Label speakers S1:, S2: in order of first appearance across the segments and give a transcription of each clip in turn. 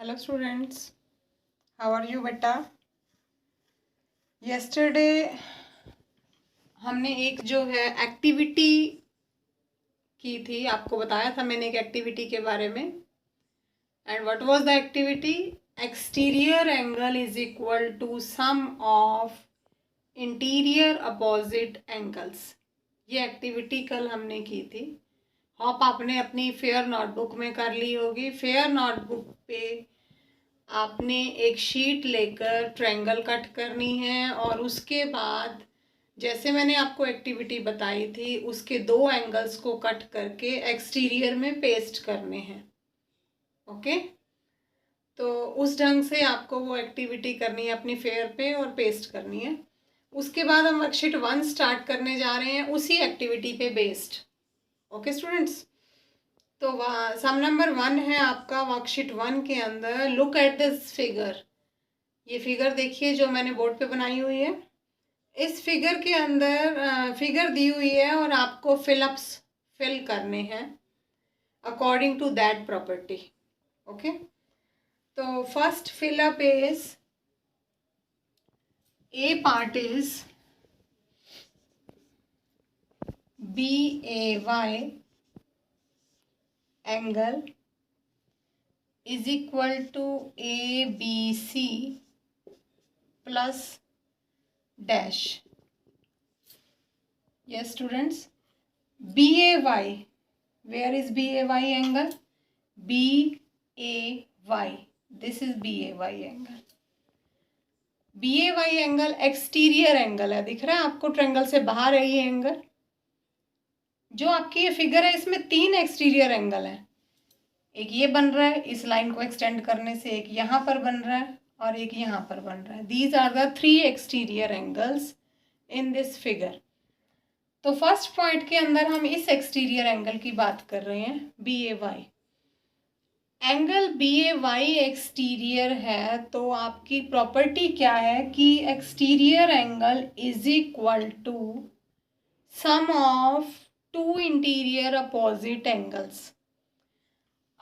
S1: Hello students, how are you बेटा। Yesterday हमने एक जो है एक्टिविटी की थी, आपको बताया था मैंने एक एक्टिविटी के बारे में। And what was the activity? Exterior angle is equal to sum of interior opposite angles. ये एक्टिविटी कल हमने की थी। होप आपने अपनी फेयर नोटबुक में कर ली होगी। फेयर नोटबुक पे आपने एक शीट लेकर ट्रायंगल कट करनी है और उसके बाद जैसे मैंने आपको एक्टिविटी बताई थी उसके दो एंगल्स को कट करके एक्सटीरियर में पेस्ट करने हैं। ओके, तो उस ढंग से आपको वो एक्टिविटी करनी है अपनी फेयर पे और पेस्ट करनी है। उसके बाद हम वर्कशीट 1 स्टार्ट करने जा रहे हैं उसी एक्टिविटी पे बेस्ड। ओके स्टूडेंट्स, तो सम नंबर 1 है आपका वर्कशीट 1 के अंदर। Look at this figure. ये फिगर देखिए जो मैंने बोर्ड पे बनाई हुई है। इस फिगर के अंदर फिगर दी हुई है और आपको फिल करने हैं according to that property. Okay, तो first fill up is a part is BAY angle is equal to ABC plus dash. Yes students, BAY, where is BAY angle? BAY, this is BAY angle. BAY angle exterior angle है, दिख रहा है आपको triangle से बाहर है ये angle. जो आपकी ये फिगर है इसमें 3 एक्सटीरियर एंगल है। एक ये बन रहा है इस लाइन को एक्सटेंड करने से, एक यहाँ पर बन रहा है और एक यहाँ पर बन रहा है। These are the 3 exterior angles in this figure. तो फर्स्ट पॉइंट के अंदर हम इस एक्सटीरियर एंगल की बात कर रहे हैं, BAY एंगल। BAY एक्सटीरियर है तो आपकी प्रॉपर्टी क्या है कि exterior angle is equal to sum of 2 interior opposite angles.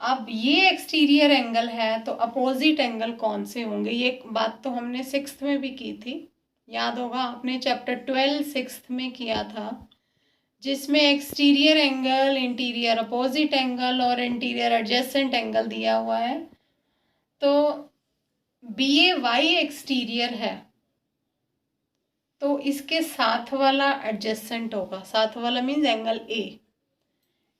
S1: अब ये एक्सटीरियर एंगल है तो अपोजिट एंगल कौन से होंगे? ये बात तो हमने 6th में भी की थी, याद होगा आपने चैप्टर 12 6th में किया था, जिसमें exterior angle, interior opposite angle और इंटीरियर एडजेसेंट एंगल दिया हुआ है। तो BAY एक्सटीरियर है तो इसके साथ वाला एडजेसेंट होगा। साथ वाला means angle A।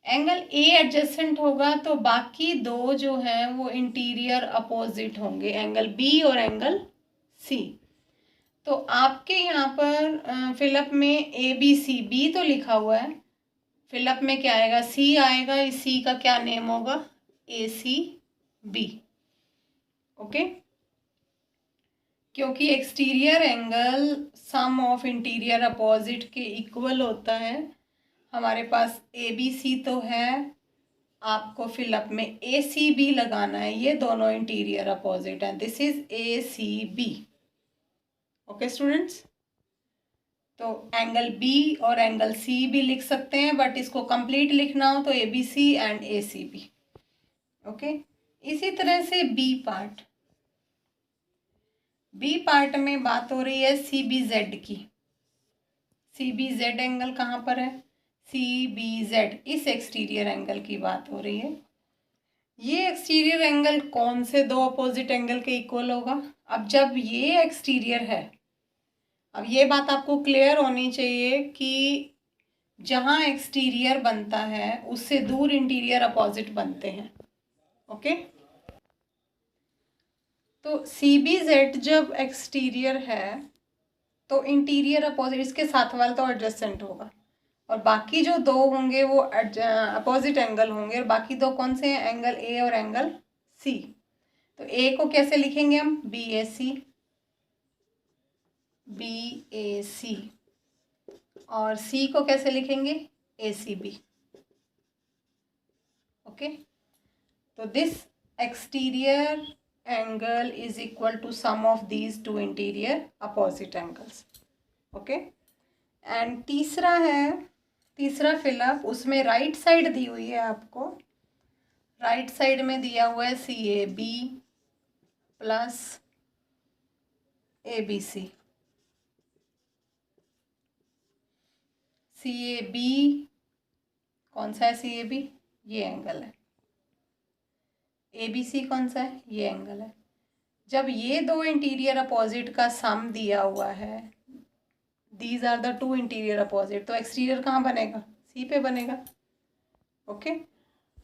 S1: Angle A adjacent होगा तो बाकी दो जो हैं वो इंटीरियर अपोजिट होंगे, एंगल B और एंगल C। तो आपके यहाँ पर फिलअप में ABC, B तो लिखा हुआ है, फिलअप में क्या आएगा? C आएगा। इस C का क्या नेम होगा? ACB। ओके, क्योंकि exterior angle sum of interior opposite के इक्वल होता है। हमारे पास ABC तो है, आपको फिलअप में ACB लगाना है। ये दोनों इंटीरियर अपोजिट हैं, this is ACB। Okay students, तो एंगल B और एंगल C भी लिख सकते हैं, बट इसको कंप्लीट लिखना हो तो ABC एंड ACB। ओके, इसी तरह से B पार्ट में बात हो रही है CBZ की। CBZ एंगल कहाँ पर है? CBZ, इस एक्सटीरियर एंगल की बात हो रही है। ये एक्सटीरियर एंगल कौन से दो अपोजिट एंगल के इक्वल होगा? अब जब ये एक्सटीरियर है, अब ये बात आपको क्लियर होनी चाहिए कि जहाँ एक्सटीरियर बनता है उससे दूर इंटीरियर अपोजिट बनते हैं। ओके, तो CBZ जब एक्सटीरियर है तो इंटीरियर अपोजिट, इसके साथ वाला तो एडजेसेंट होगा और बाकी जो दो होंगे वो अपोजिट एंगल होंगे। और बाकी दो कौन से हैं? एंगल A और एंगल C। तो A को कैसे लिखेंगे हम? BAC और C को कैसे लिखेंगे? ACB। ओके, तो this exterior angle is equal to sum of these 2 interior opposite angles. Okay, and तीसरा फिलअप, उसमें राइट साइड दी हुई है आपको। राइट साइड में दिया हुआ है CAB प्लस ABC। CAB कौन सा है? CAB ये एंगल है। ABC कौन सा है? ये एंगल है। जब ये दो इंटीरियर अपोजिट का सम दिया हुआ है, these are the two interior opposite, तो एक्सटीरियर कहाँ बनेगा? C पे बनेगा। ओके,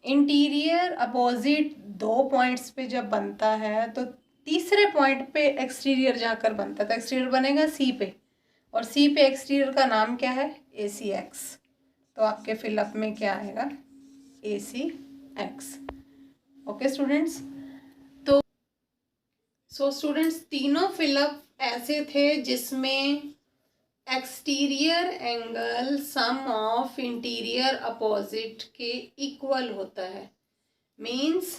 S1: इंटीरियर अपोजिट दो पॉइंट्स पे जब बनता है तो तीसरे पॉइंट पे एक्सटीरियर जाकर बनता है, तो एक्सटीरियर बनेगा C पे, और C पे एक्सटीरियर का नाम क्या है? ACX। तो आपके फिलअप में क्या आएगा? ACX। ओके स्टूडेंट्स, तो स्टूडेंट्स तीनों फिलअप ऐसे थे जिसमें exterior angle sum of interior opposite के इक्वल होता है। मीन्स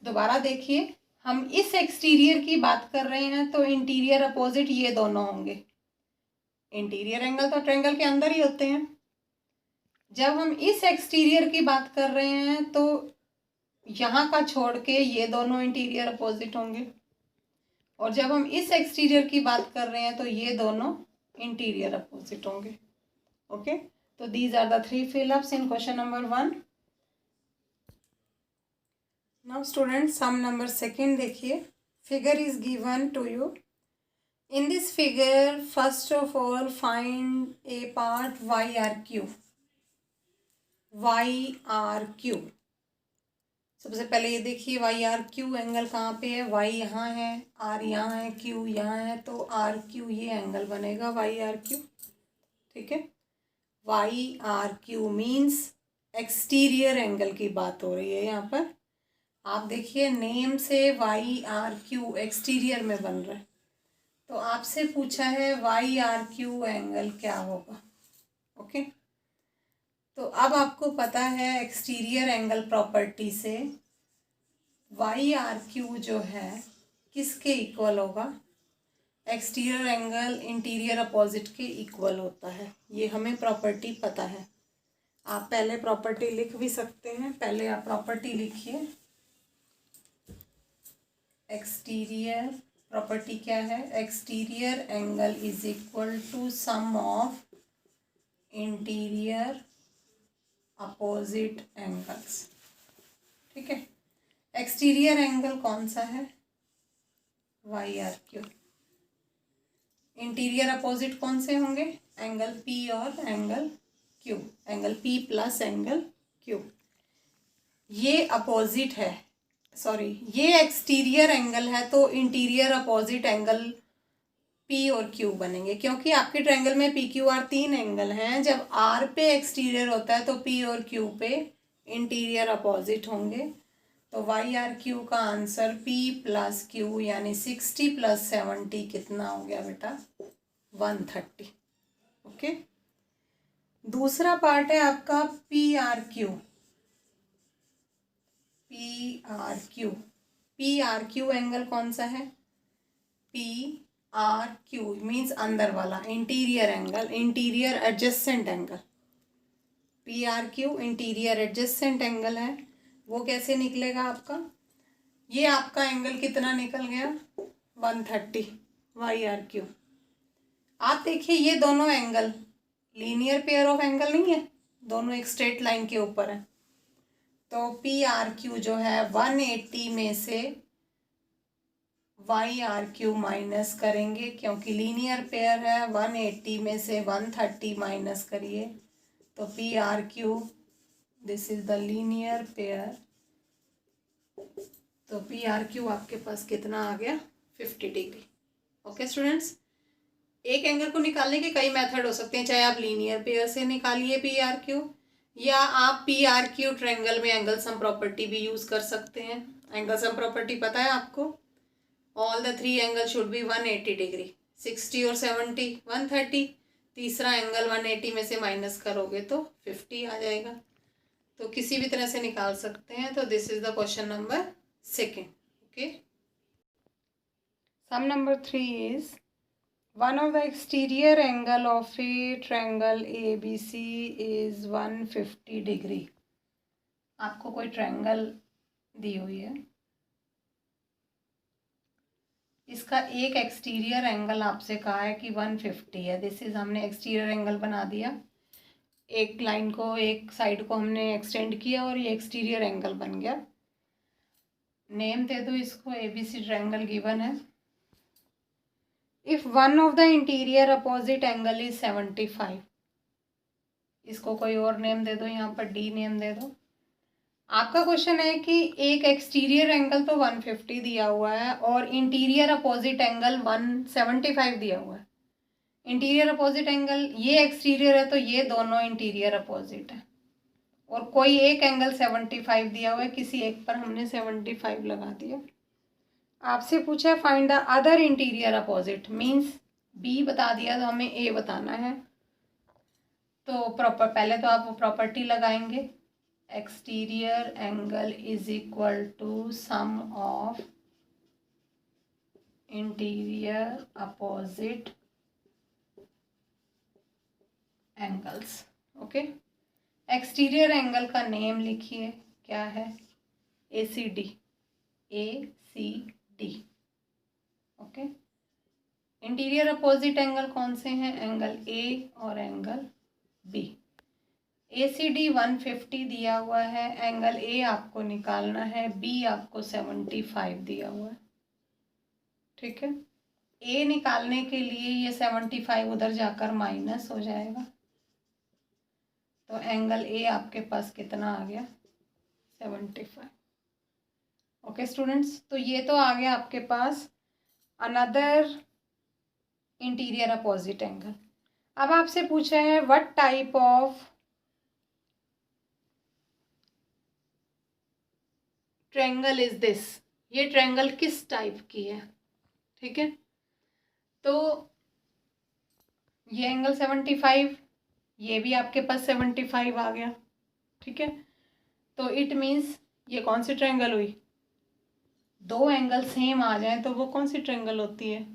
S1: दोबारा देखिए, हम इस एक्सटीरियर की बात कर रहे हैं तो इंटीरियर अपोजिट ये दोनों होंगे। इंटीरियर एंगल तो ट्रायंगल के अंदर ही होते हैं। जब हम इस एक्सटीरियर की बात कर रहे हैं तो यहाँ का छोड़ के ये दोनों इंटीरियर अपोजिट होंगे, और जब हम इस एक्सटीरियर की बात कर रहे हैं तो ये दोनों इंटीरियर अपोजिट होंगे। ओके, तो these are the three fill ups in question number 1। Now student sum number 2 देखिए। Figure is given to you. In this figure first of all find a part YRQ। YRQ सबसे पहले ये देखिए YRQ angle कहाँ पे है? Y यहाँ है, R यहाँ है, Q यहाँ है, तो RQ ये एंगल बनेगा YRQ। ठीक है, YRQ मीन्स एक्सटीरियर एंगल की बात हो रही है यहाँ पर। आप देखिए नेम से YRQ एक्सटीरियर में बन रहा है, तो आपसे पूछा है YRQ एंगल क्या होगा। ओके, तो अब आपको पता है एक्सटीरियर एंगल प्रॉपर्टी से YRQ जो है किसके इक्वल होगा? एक्सटीरियर एंगल इंटीरियर अपोजिट के इक्वल होता है। ये हमें प्रॉपर्टी पता है। आप पहले प्रॉपर्टी लिख भी सकते हैं। पहले आप प्रॉपर्टी लिखिए। एक्सटीरियर प्रॉपर्टी क्या है? Exterior angle is equal to sum of interior opposite angles. ठीक है, एक्सटीरियर एंगल कौन सा है? YRQ। इंटीरियर अपोजिट कौन से होंगे? एंगल P और angle Q। Angle P plus angle Q। ये अपोजिट है, सॉरी ये एक्सटीरियर एंगल है, तो इंटीरियर अपोजिट एंगल P और Q बनेंगे, क्योंकि आपके ट्रायंगल में PQR 3 एंगल हैं। जब R पे एक्सटीरियर होता है तो P और Q पे इंटीरियर अपोजिट होंगे। तो YRQ का आंसर P प्लस Q यानी 60 प्लस 70 कितना हो गया बेटा? 130। ओके, दूसरा पार्ट है आपका PRQ। PRQ एंगल कौन सा है? PRQ मीन्स अंदर वाला interior angle, interior adjacent angle. PRQ interior adjacent angle है। वो कैसे निकलेगा आपका? ये आपका एंगल कितना निकल गया? 130 YRQ। आप देखिए ये दोनों angle linear pair of angle नहीं है, दोनों एक स्ट्रेट लाइन के ऊपर है। तो PRQ जो है 180 में से YRQ माइनस करेंगे, क्योंकि लीनियर पेयर है। 180 में से 130 माइनस करिए तो PRQ, this is the linear pair, तो PRQ आपके पास कितना आ गया? 50 डिग्री। ओके स्टूडेंट्स, एक एंगल को निकालने के कई मेथड हो सकते हैं। चाहे आप लीनियर पेयर से निकालिए PRQ, या आप PRQ ट्रायंगल में एंगल सम प्रॉपर्टी भी यूज कर सकते हैं। एंगल सम प्रॉपर्टी पता है आपको? All the 3 angle should be 180 degree. 60 और 70 130। तीसरा एंगल 180 में से माइनस करोगे तो 50 आ जाएगा। तो किसी भी तरह से निकाल सकते हैं। तो this is the question number 2। Okay, sum number 3 is one of the exterior angle of a triangle ABC is 150 degree. आपको कोई ट्रायंगल दी हुई है, इसका एक एक्सटीरियर एंगल आपसे कहा है कि 150 है। दिस इज हमने एक्सटीरियर एंगल बना दिया, एक लाइन को एक साइड को हमने एक्सटेंड किया और ये एक्सटीरियर एंगल बन गया। नेम दे दो इसको, ABC ट्रायंगल गिवन है। If one of the interior opposite angle is 75, इसको कोई और नेम दे दो, यहाँ पर D नेम दे दो। आपका क्वेश्चन है कि एक एक्सटीरियर एंगल तो 150 दिया हुआ है और इंटीरियर अपोजिट एंगल 175 दिया हुआ है। इंटीरियर अपोजिट एंगल ये एक्सटीरियर है तो ये दोनों इंटीरियर अपोजिट है, और कोई एक एंगल 75 दिया हुआ है, किसी एक पर हमने 75 लगा दिया। आपसे पूछा है find the other interior opposite, means B बता दिया तो हमें A बताना है। तो पहले तो आप वो प्रॉपर्टी लगाएंगे, exterior angle is equal to sum of interior opposite angles. Okay, exterior angle का नेम लिखिए, क्या है? ACD, ACD। Okay, interior opposite angle कौन से हैं? एंगल A और एंगल B। ACD 150 दिया हुआ है, एंगल A आपको निकालना है, B आपको 75 दिया हुआ है। ठीक है, A निकालने के लिए ये 75 उधर जाकर माइनस हो जाएगा, तो एंगल A आपके पास कितना आ गया? 75। ओके स्टूडेंट्स, तो ये तो आ गया आपके पास अनदर इंटीरियर अपोजिट एंगल। अब आपसे पूछा है what type of triangle is this, ये ट्रायंगल किस टाइप की है? ठीक है, तो ये एंगल 75, ये भी आपके पास 75 आ गया। ठीक है, तो इट मीन्स ये कौन सी ट्रायंगल हुई? दो एंगल सेम आ जाए तो वो कौन सी ट्रायंगल होती है?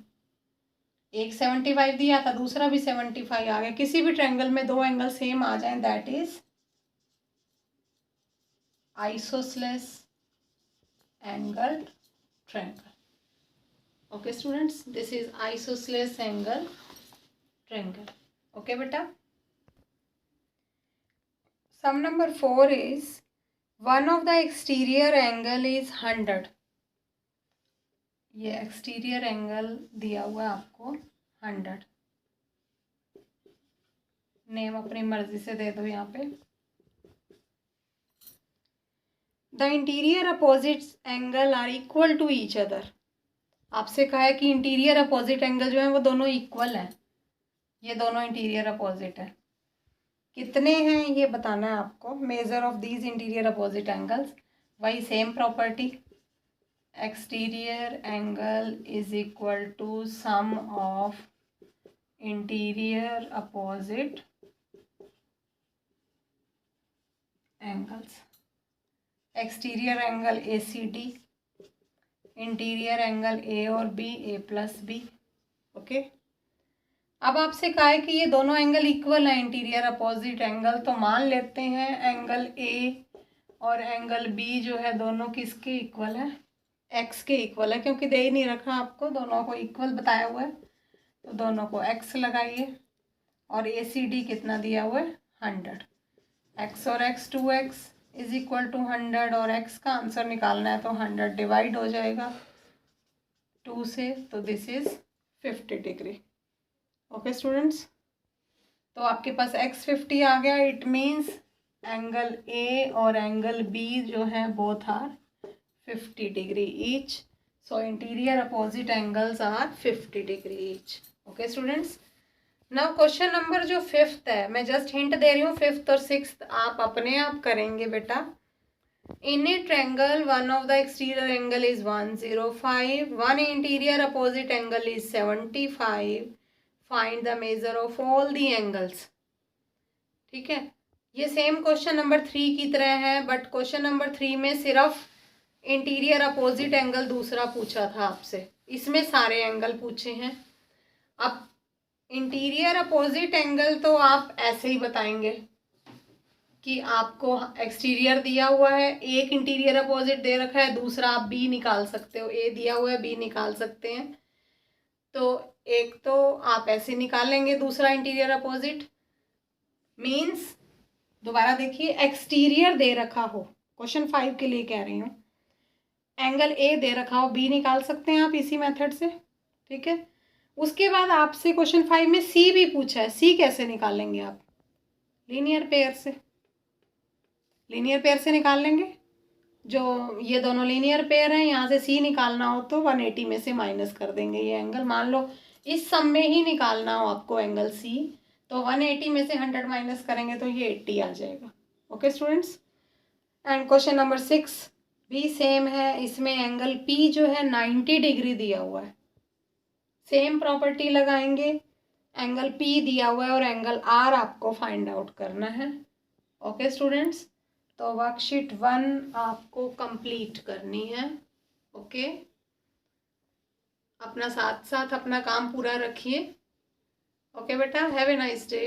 S1: एक 75 दिया था, दूसरा भी 75 आ गया, किसी भी ट्रायंगल में दो एंगल सेम आ जाए that is isosceles angle triangle. Okay students, this is isosceles angle triangle. Okay बेटा, sum number 4 is one of the exterior angle is 100। ये एक्सटीरियर एंगल दिया हुआ है आपको 100, नेम अपनी मर्जी से दे दो यहाँ पे। The interior opposite angle are equal to each other. आपसे कहा है कि इंटीरियर अपोजिट एंगल जो है वो दोनों इक्वल है, ये दोनों इंटीरियर अपोजिट है, कितने हैं ये बताना है आपको। Measure of these interior opposite angles, वही same property, exterior angle is equal to sum of interior opposite angles. Exterior angle ACD, interior angle A और B, A+B। ओके, अब आपसे कहा है कि ये दोनों एंगल इक्वल है, इंटीरियर अपोजिट एंगल, तो मान लेते हैं एंगल A और एंगल B जो है दोनों किसके इक्वल है? X के इक्वल है, क्योंकि दे ही नहीं रखा आपको, दोनों को इक्वल बताया हुआ है, तो दोनों को X लगाइए। और ACD कितना दिया हुआ है? 100। X और X 2X is equal to 100, और X का आंसर निकालना है तो 100 डिवाइड हो जाएगा 2 से, तो this is 50 degree. Okay students, तो आपके पास X 50 आ गया, इट मीन्स एंगल A और एंगल B जो है both are 50 degree each, so interior opposite angles are 50 degree each. Okay students, now question number जो 5th है, मैं जस्ट हिंट दे रही हूँ, 5th और 6th आप अपने आप करेंगे बेटा। In a triangle one of the exterior angle is 105, one interior opposite angle is 75, find the measure of all the एंगल्स। ठीक है, ये सेम क्वेश्चन नंबर 3 की तरह है, बट क्वेश्चन नंबर 3 में सिर्फ इंटीरियर अपोजिट एंगल दूसरा पूछा था आपसे, इसमें सारे एंगल पूछे हैं। अब इंटीरियर अपोजिट एंगल तो आप ऐसे ही बताएंगे कि आपको एक्सटीरियर दिया हुआ है, एक इंटीरियर अपोजिट दे रखा है, दूसरा आप B निकाल सकते हो, A दिया हुआ है B निकाल सकते हैं, तो एक तो आप ऐसे निकालेंगे, दूसरा इंटीरियर अपोजिट मीन्स, दोबारा देखिए, एक्सटीरियर दे रखा हो, क्वेश्चन 5 के लिए कह रही हूँ, एंगल ए दे रखा हो, बी निकाल सकते हैं आप इसी मेथड से, ठीक है। उसके बाद आपसे क्वेश्चन 5 में सी भी पूछा है, सी कैसे निकालेंगे आप? लीनियर पेयर से, लीनियर पेयर से निकाल लेंगे। जो ये दोनों लीनियर पेयर हैं, यहाँ से सी निकालना हो तो 180 में से माइनस कर देंगे ये एंगल। मान लो इस सम में ही निकालना हो आपको एंगल सी, तो 180 में से 100 माइनस करेंगे तो ये 80 आ जाएगा। Okay students, and question number 6 भी सेम है। इसमें एंगल पी जो है 90 डिग्री दिया हुआ है, सेम प्रॉपर्टी लगाएंगे, एंगल पी दिया हुआ है और एंगल आर आपको फाइंड आउट करना है। ओके स्टूडेंट्स, तो वर्कशीट 1 आपको कंप्लीट करनी है। ओके, अपना साथ साथ अपना काम पूरा रखिए। ओके बेटा, हैव ए नाइस डे।